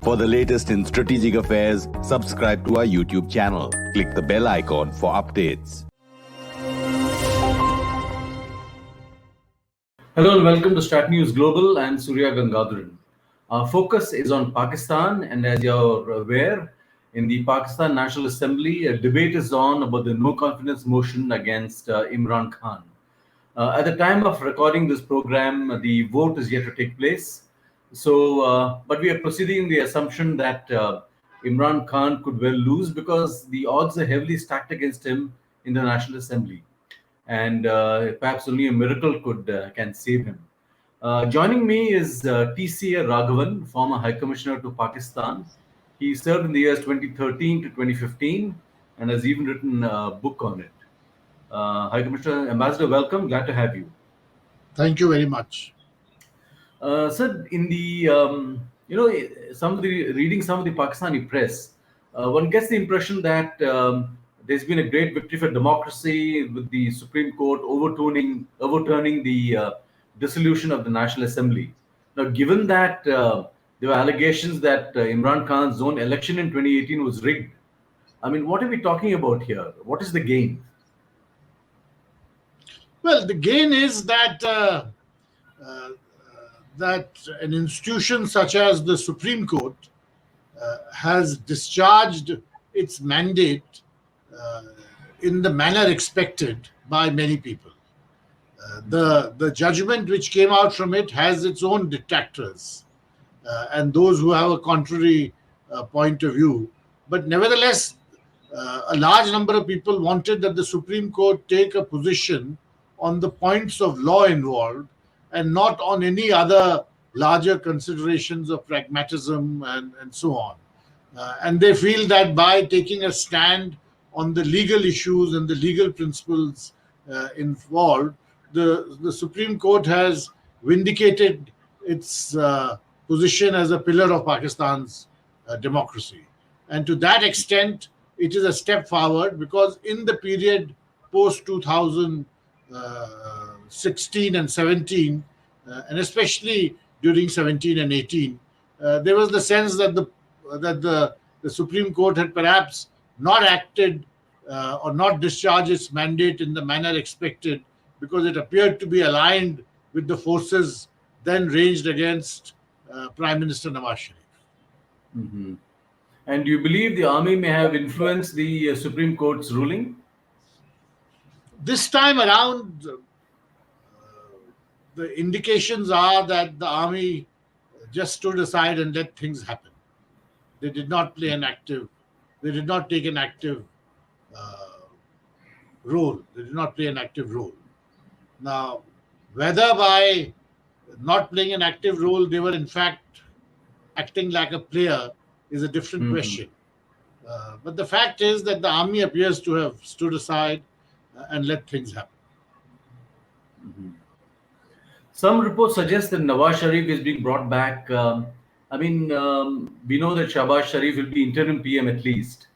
For the latest in strategic affairs, subscribe to our YouTube channel. Click the bell icon for updates. Hello and welcome to StratNewsGlobal and Surya Gangadharan. Our focus is on Pakistan, and as you're aware, in the Pakistan National Assembly, a debate is on about the no confidence motion against Imran Khan. At the time of recording this program, the vote is yet to take place. But we are proceeding the assumption that Imran Khan could well lose because the odds are heavily stacked against him in the National Assembly, and perhaps only a miracle can save him. Joining me is TCA Raghavan, former High Commissioner to Pakistan. He served in the years 2013 to 2015 and has even written a book on it. High Commissioner, Ambassador, welcome. Glad to have you. Thank you very much. Sir, in the reading some of the Pakistani press, one gets the impression that there's been a great victory for democracy with the Supreme Court overturning the dissolution of the National Assembly. Now, given that there were allegations that Imran Khan's own election in 2018 was rigged, I mean, what are we talking about here? What is the gain? Well, the gain is that that an institution such as the Supreme Court has discharged its mandate in the manner expected by many people. The judgment which came out from it has its own detractors and those who have a contrary point of view. But nevertheless, a large number of people wanted that the Supreme Court take a position on the points of law involved and not on any other larger considerations of pragmatism and so on. And they feel that by taking a stand on the legal issues and the legal principles involved, the Supreme Court has vindicated its position as a pillar of Pakistan's democracy. And to that extent, it is a step forward because in the period post 2016 and 17, and especially during 17 and 18, there was the sense that the Supreme Court had perhaps not acted or not discharged its mandate in the manner expected because it appeared to be aligned with the forces then ranged against Prime Minister Nawaz Sharif. Mm-hmm. And do you believe the army may have influenced the Supreme Court's ruling? This time around, the indications are that the army just stood aside and let things happen. They did not take an active role. They did not play an active role. Now, whether by not playing an active role, they were in fact acting like a player is a different question. But the fact is that the army appears to have stood aside and let things happen. Mm-hmm. Some reports suggest that Nawaz Sharif is being brought back. We know that Shehbaz Sharif will be interim PM at least.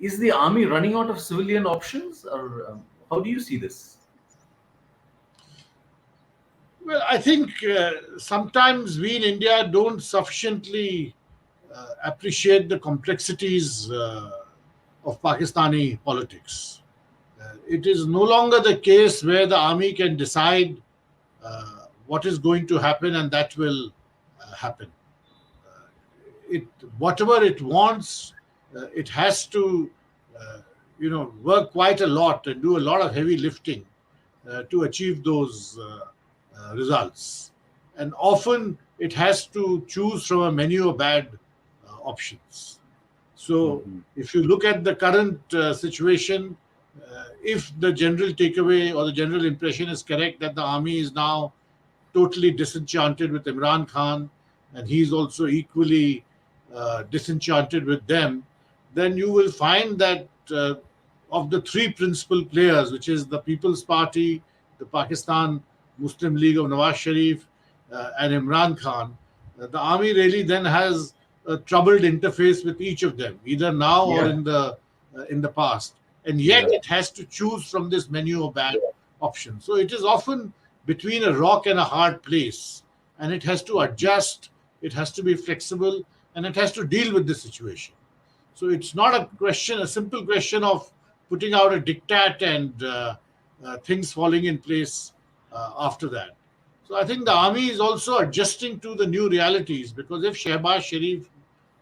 Is the army running out of civilian options, or how do you see this? Well, I think sometimes we in India don't sufficiently appreciate the complexities of Pakistani politics. It is no longer the case where the army can decide what is going to happen and that will happen. Whatever it wants, it has to work quite a lot and do a lot of heavy lifting to achieve those results. And often it has to choose from a menu of bad options. So if you look at the current situation, if the general takeaway or the general impression is correct that the army is now totally disenchanted with Imran Khan and he's also equally disenchanted with them, then you will find that of the three principal players, which is the People's Party, the Pakistan Muslim League of Nawaz Sharif and Imran Khan, the army really then has a troubled interface with each of them, either now or in the past. And yet it has to choose from this menu of bad options. So it is often between a rock and a hard place, and it has to adjust it has to be flexible, and it has to deal with the situation. So it's not a simple question of putting out a diktat and things falling in place after that. So I think the army is also adjusting to the new realities, because if Shehbaz Sharif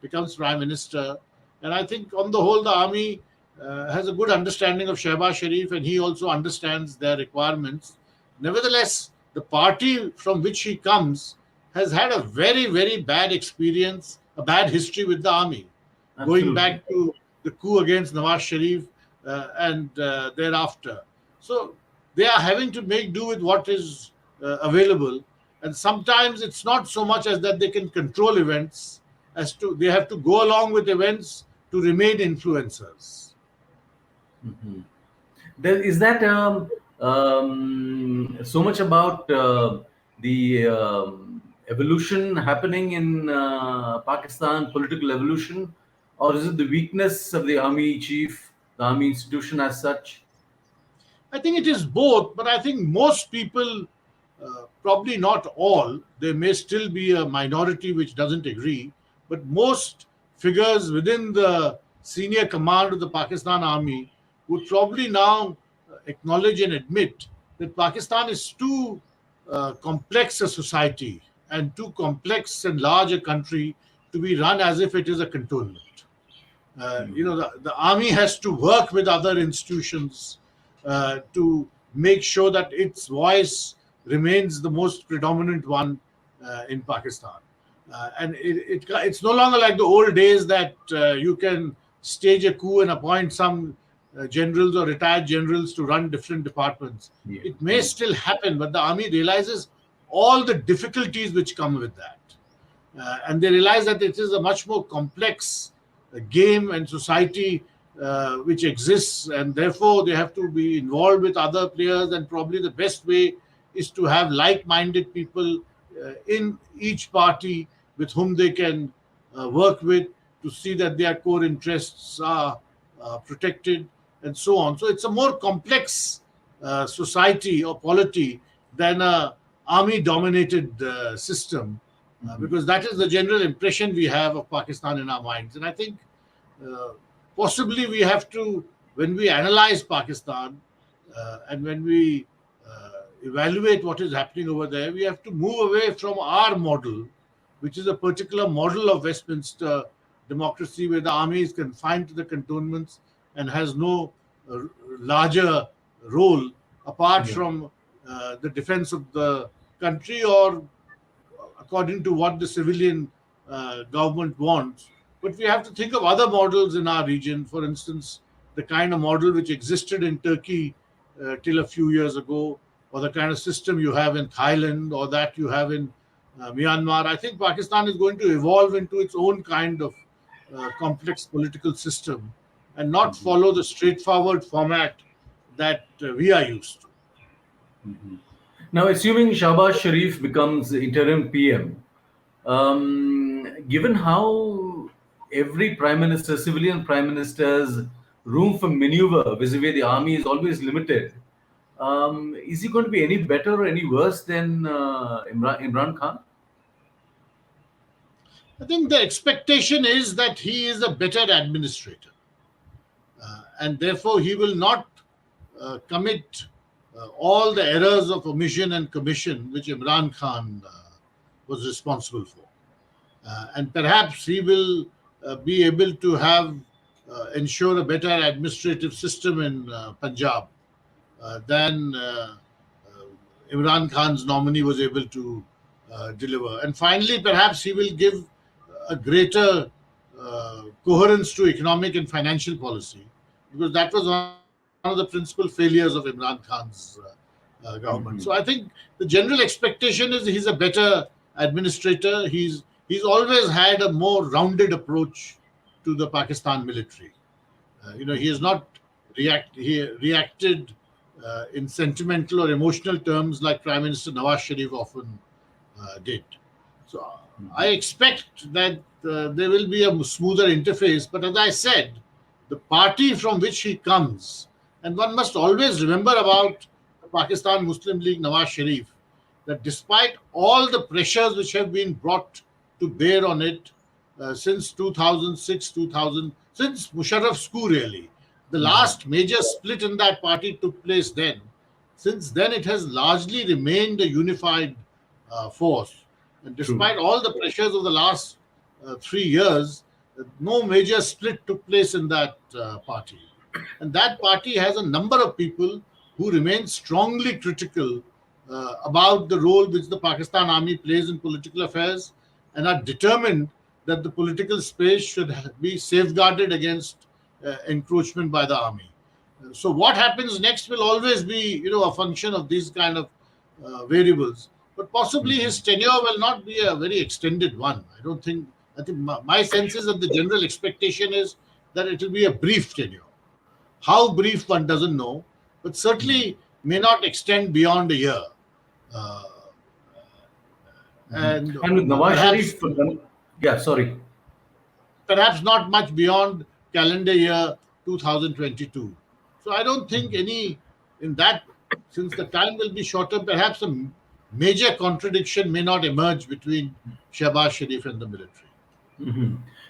becomes prime minister, and I think on the whole the army has a good understanding of Shehbaz Sharif, and he also understands their requirements. Nevertheless, the party from which he comes has had a very, very bad experience, a bad history with the army, going back to the coup against Nawaz Sharif and thereafter. So they are having to make do with what is available, and sometimes it's not so much as that they can control events, as to they have to go along with events to remain influencers. Is that so much about the evolution happening in Pakistan, political evolution, or is it the weakness of the army chief, the army institution as such? I think it is both, but I think most people, probably not all, there may still be a minority which doesn't agree, but most figures within the senior command of the Pakistan army would probably now acknowledge and admit that Pakistan is too complex a society and too complex and large a country to be run as if it is a cantonment. The army has to work with other institutions to make sure that its voice remains the most predominant one in Pakistan. And it's no longer like the old days that you can stage a coup and appoint some generals or retired generals to run different departments. Yeah. It may still happen, but the army realizes all the difficulties which come with that. And they realize that it is a much more complex game and society which exists, and therefore they have to be involved with other players, and probably the best way is to have like-minded people in each party with whom they can work with to see that their core interests are protected and so on. So it's a more complex society or polity than a army-dominated system, because that is the general impression we have of Pakistan in our minds. And I think possibly we have to, when we analyze Pakistan and when we evaluate what is happening over there, we have to move away from our model, which is a particular model of Westminster democracy where the army is confined to the cantonments and has no larger role apart from the defense of the country or according to what the civilian government wants. But we have to think of other models in our region. For instance, the kind of model which existed in Turkey till a few years ago, or the kind of system you have in Thailand, or that you have in Myanmar. I think Pakistan is going to evolve into its own kind of complex political system and not follow the straightforward format that we are used to. Now, assuming Shehbaz Sharif becomes interim PM, given how every prime minister, civilian prime minister's room for maneuver vis-a-vis the army is always limited, is he going to be any better or any worse than Imran Khan? I think the expectation is that he is a better administrator. And therefore, he will not commit all the errors of omission and commission which Imran Khan was responsible for. And perhaps he will be able to ensure a better administrative system in Punjab than Imran Khan's nominee was able to deliver. And finally, perhaps he will give a greater coherence to economic and financial policy, because that was one of the principal failures of Imran Khan's government. So I think the general expectation is he's a better administrator. He's always had a more rounded approach to the Pakistan military. He has not reacted in sentimental or emotional terms like Prime Minister Nawaz Sharif often did. So I expect that there will be a smoother interface. But as I said, the party from which he comes, and one must always remember about the Pakistan Muslim League Nawaz Sharif, that despite all the pressures which have been brought to bear on it since 2006, since Musharraf's coup really. The last major split in that party took place then. Since then, it has largely remained a unified force. And despite all the pressures of the last 3 years, no major split took place in that party. And that party has a number of people who remain strongly critical about the role which the Pakistan Army plays in political affairs and are determined that the political space should be safeguarded against encroachment by the army. So what happens next will always be, a function of these kind of variables. But possibly his tenure will not be a very extended one. I think my sense is that the general expectation is that it will be a brief tenure. How brief, one doesn't know, but certainly may not extend beyond a year. And with Nawaz Sharif, perhaps not much beyond calendar year 2022. So I don't think since the time will be shorter, perhaps a major contradiction may not emerge between Shehbaz Sharif and the military.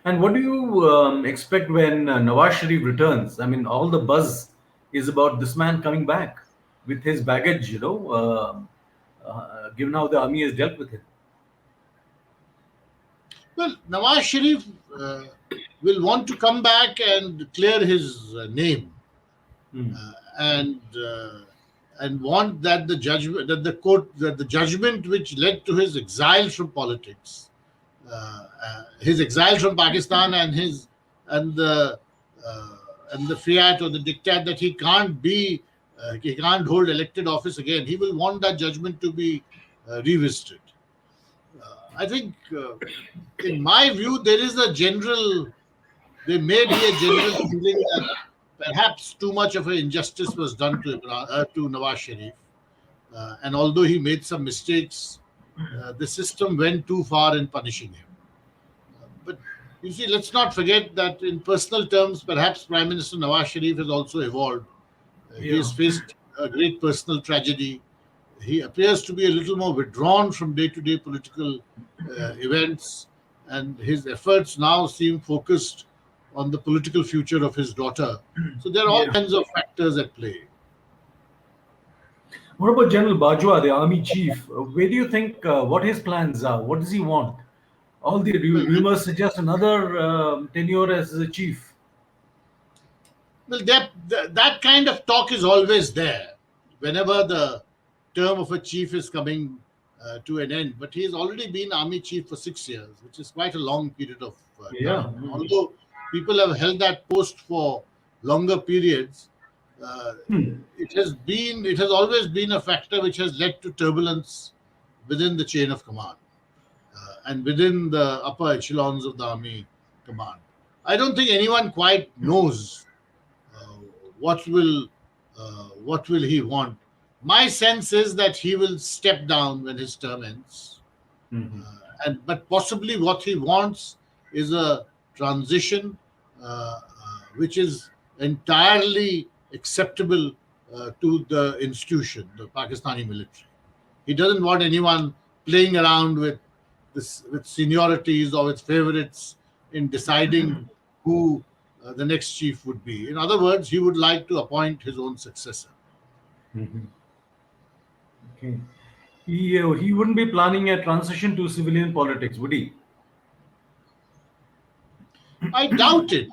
And what do you expect when Nawaz Sharif returns? I mean, all the buzz is about this man coming back with his baggage, given how the army has dealt with him. Well, Nawaz Sharif will want to come back and clear his name, and want that the judgment which led to his exile from politics, his exile from Pakistan, and the fiat or the diktat that he can't hold elected office again. He will want that judgment to be revisited. I think, in my view, there may be a general feeling that perhaps too much of an injustice was done to Nawaz Sharif. And although he made some mistakes, the system went too far in punishing him. But you see, let's not forget that in personal terms, perhaps Prime Minister Nawaz Sharif has also evolved. He has faced a great personal tragedy. He appears to be a little more withdrawn from day-to-day political events, and his efforts now seem focused on the political future of his daughter. So there are all kinds of factors at play. What about General Bajwa, the army chief? Where do you think what his plans are? What does he want? All the rumors suggest another tenure as the chief. Well, that kind of talk is always there whenever the term of a chief is coming to an end. But he has already been army chief for 6 years, which is quite a long period of time. Although people have held that post for longer periods, it has always been a factor which has led to turbulence within the chain of command and within the upper echelons of the army command. I don't think anyone quite knows what will he want. My sense is that he will step down when his term ends, but possibly what he wants is a transition which is entirely acceptable to the institution, the Pakistani military. He doesn't want anyone playing around with seniorities or with favorites in deciding who the next chief would be. In other words, he would like to appoint his own successor. Okay. He wouldn't be planning a transition to civilian politics, would he? I doubt it.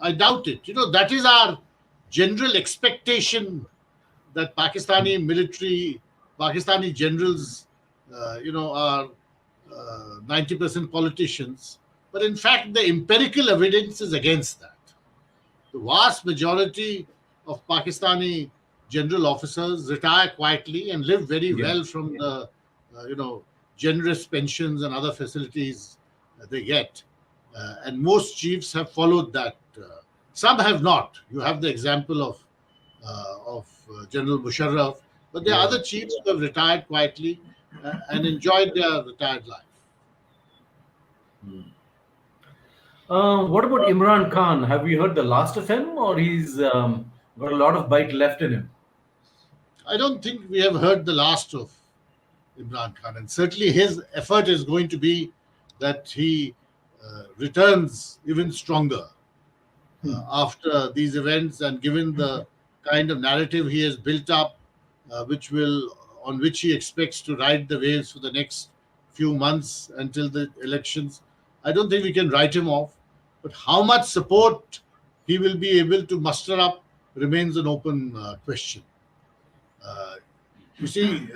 That is our general expectation, that Pakistani generals, are 90% politicians. But in fact, the empirical evidence is against that. The vast majority of Pakistani general officers retire quietly and live very well from the, generous pensions and other facilities they get. And most chiefs have followed that. Some have not. You have the example of General Musharraf, but there are other chiefs who have retired quietly and enjoyed their retired life. What about Imran Khan? Have we heard the last of him, or he's got a lot of bite left in him? I don't think we have heard the last of Imran Khan, and certainly his effort is going to be that he returns even stronger after these events, and given the kind of narrative he has built up, on which he expects to ride the waves for the next few months until the elections. I don't think we can write him off, but how much support he will be able to muster up remains an open question. You see,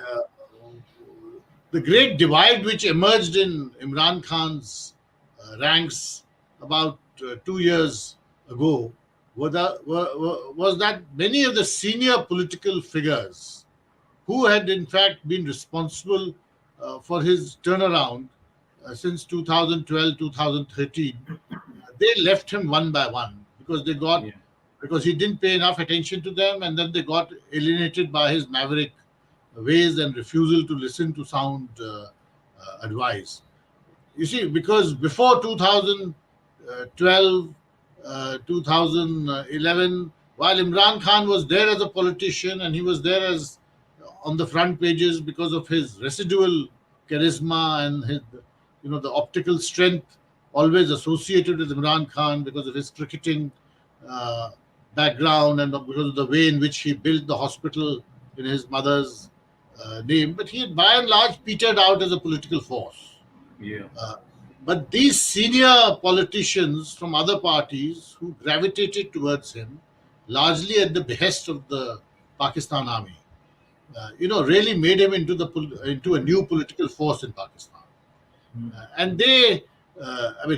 the great divide which emerged in Imran Khan's ranks about 2 years ago was that many of the senior political figures who had in fact been responsible for his turnaround since 2012, 2013, they left him one by one because he didn't pay enough attention to them, and then they got alienated by his maverick ways and refusal to listen to sound advice. You see, because before 2012, 2011, while Imran Khan was there as a politician and he was there as on the front pages because of his residual charisma and his, the optical strength always associated with Imran Khan because of his cricketing background and because of the way in which he built the hospital in his mother's name, but he had by and large petered out as a political force. But these senior politicians from other parties who gravitated towards him, largely at the behest of the Pakistan army, really made him into a new political force in Pakistan. And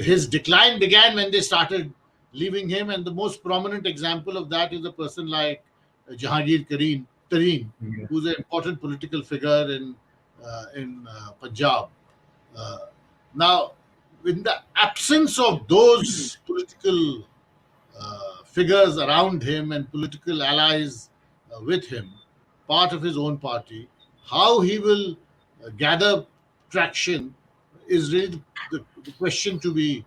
his decline began when they started leaving him, and the most prominent example of that is a person like Jahangir Tareen, who's an important political figure in Punjab. Now, in the absence of those political figures around him and political allies with him, part of his own party, how he will gather traction is really the question to be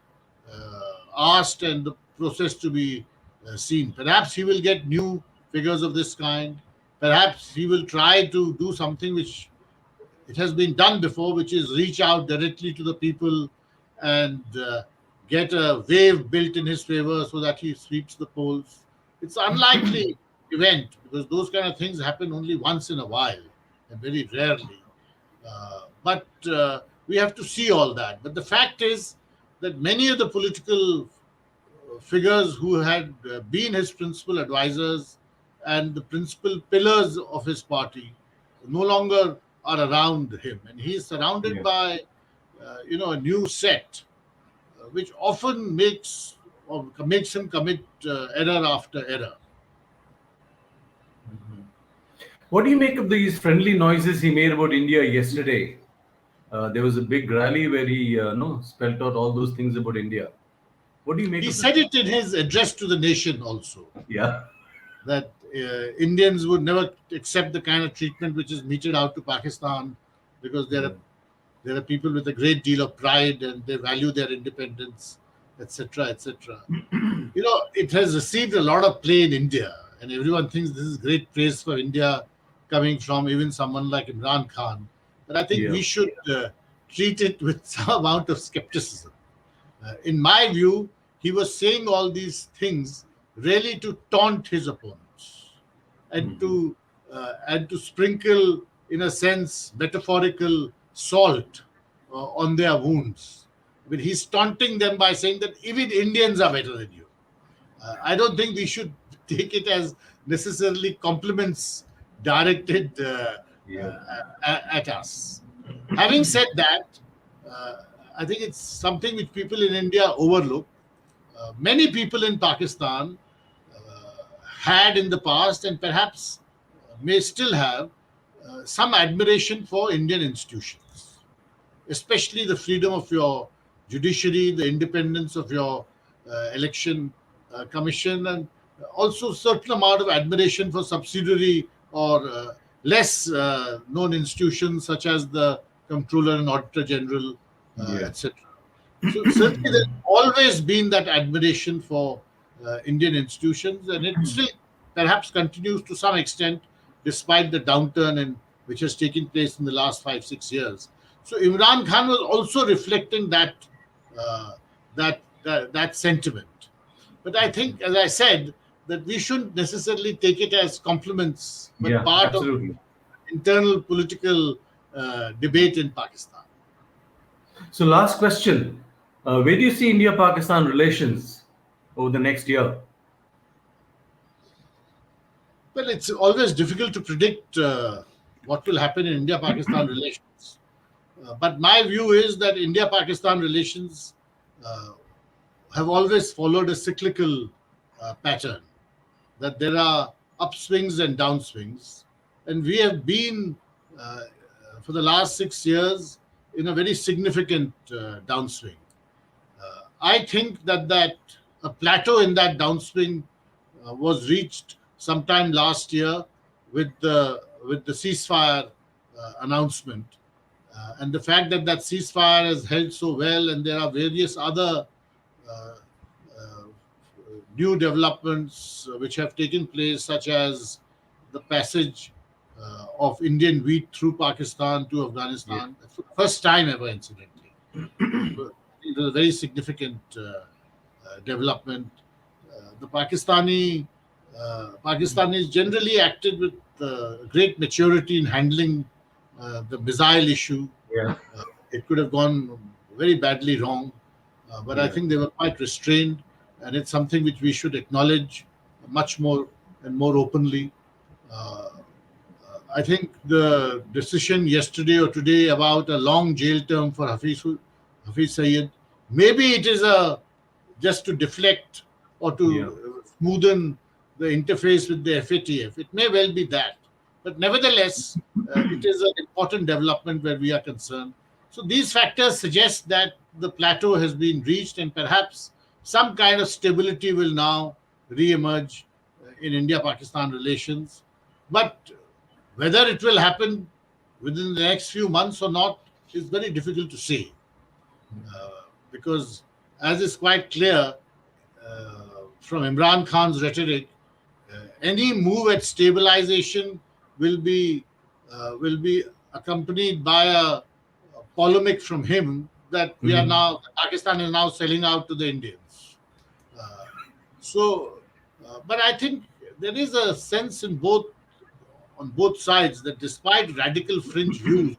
asked and the process to be seen. Perhaps he will get new figures of this kind. Perhaps he will try to do something which it has been done before, which is reach out directly to the people and get a wave built in his favor so that he sweeps the polls. It's an unlikely event because those kind of things happen only once in a while and very rarely. But we have to see all that. But the fact is that many of the political figures who had been his principal advisors and the principal pillars of his party no longer are around him, and he is surrounded by a new set, which often makes him commit error after error. What do you make of these friendly noises he made about India yesterday? There was a big rally where he spelled out all those things about India. What do you make? He said it in his address to the nation also. Yeah, that Indians would never accept the kind of treatment which is meted out to Pakistan because there are people with a great deal of pride and they value their independence, etc., etc. It has received a lot of play in India, and everyone thinks this is great praise for India coming from even someone like Imran Khan. But I think we should treat it with some amount of skepticism. In my view, he was saying all these things really to taunt his opponents and to sprinkle, in a sense, metaphorical salt on their wounds. But he's taunting them by saying that even Indians are better than you. I don't think we should take it as necessarily compliments directed at us. Having said that, I think it's something which people in India overlook. Many people in Pakistan had in the past and perhaps may still have some admiration for Indian institutions, especially the freedom of your judiciary, the independence of your election commission, and also certain amount of admiration for subsidiary or less known institutions such as the Comptroller and Auditor General, etc. So certainly there's always been that admiration for Indian institutions, and it still perhaps continues to some extent despite the downturn which has taken place in the last 5-6 years. So Imran Khan was also reflecting that sentiment. But I think, as I said, that we shouldn't necessarily take it as compliments, but Yeah, part of absolutely. internal political debate in Pakistan. So, last question. Where do you see India-Pakistan relations over the next year? Well, it's always difficult to predict what will happen in India-Pakistan relations. But my view is that India-Pakistan relations uh, have always followed a cyclical pattern, that there are upswings and downswings. And we have been, for the last 6 years, in a very significant downswing. I think that a plateau in that downswing was reached sometime last year with the ceasefire announcement, and the fact that ceasefire has held so well, and there are various other uh, uh, new developments which have taken place, such as the passage of Indian wheat through Pakistan to Yeah. Afghanistan, for the first time ever, incidentally. So it was a very significant development. The Pakistanis generally acted with great maturity in handling the missile issue. Yeah. It could have gone very badly wrong, but I Yeah. think they were quite restrained, and it's something which we should acknowledge much more and more openly. Uh, I think the decision yesterday or today about a long jail term for Hafiz Sayed, maybe it is a just to deflect or Yeah. to smoothen the interface with the FATF. It may well be that. But nevertheless, it is an important development where we are concerned. So these factors suggest that the plateau has been reached, and perhaps some kind of stability will now re-emerge in India-Pakistan relations. But whether it will happen within the next few months or not is very difficult to say, because, as is quite clear from Imran Khan's rhetoric, any move at stabilization will be accompanied by a polemic from him that we are now Pakistan is now selling out to the Indians. Uh, but I think there is a sense on both sides that despite radical fringe views,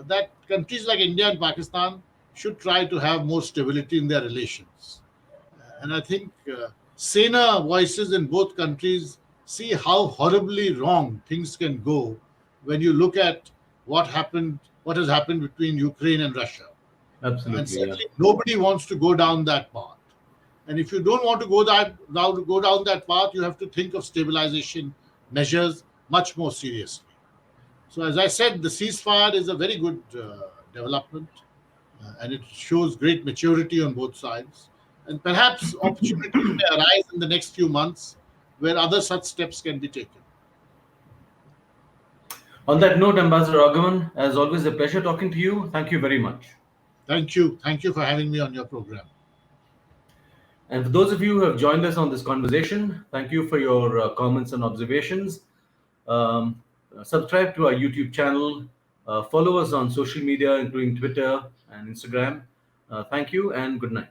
that countries like India and Pakistan should try to have more stability in their relations. And I think saner voices in both countries see how horribly wrong things can go when you look at what has happened between Ukraine and Russia. And Absolutely. Yeah. certainly nobody wants to go down that path. And if you don't want to go down that path, you have to think of stabilization measures much more seriously. So, as I said, the ceasefire is a very good development, and it shows great maturity on both sides. And perhaps opportunities may arise in the next few months where other such steps can be taken. On that note, Ambassador Raghavan, as always, a pleasure talking to you. Thank you very much. Thank you. Thank you for having me on your program. And for those of you who have joined us on this conversation, thank you for your comments and observations. Subscribe to our YouTube channel. Follow us on social media, including Twitter and Instagram. Thank you and good night.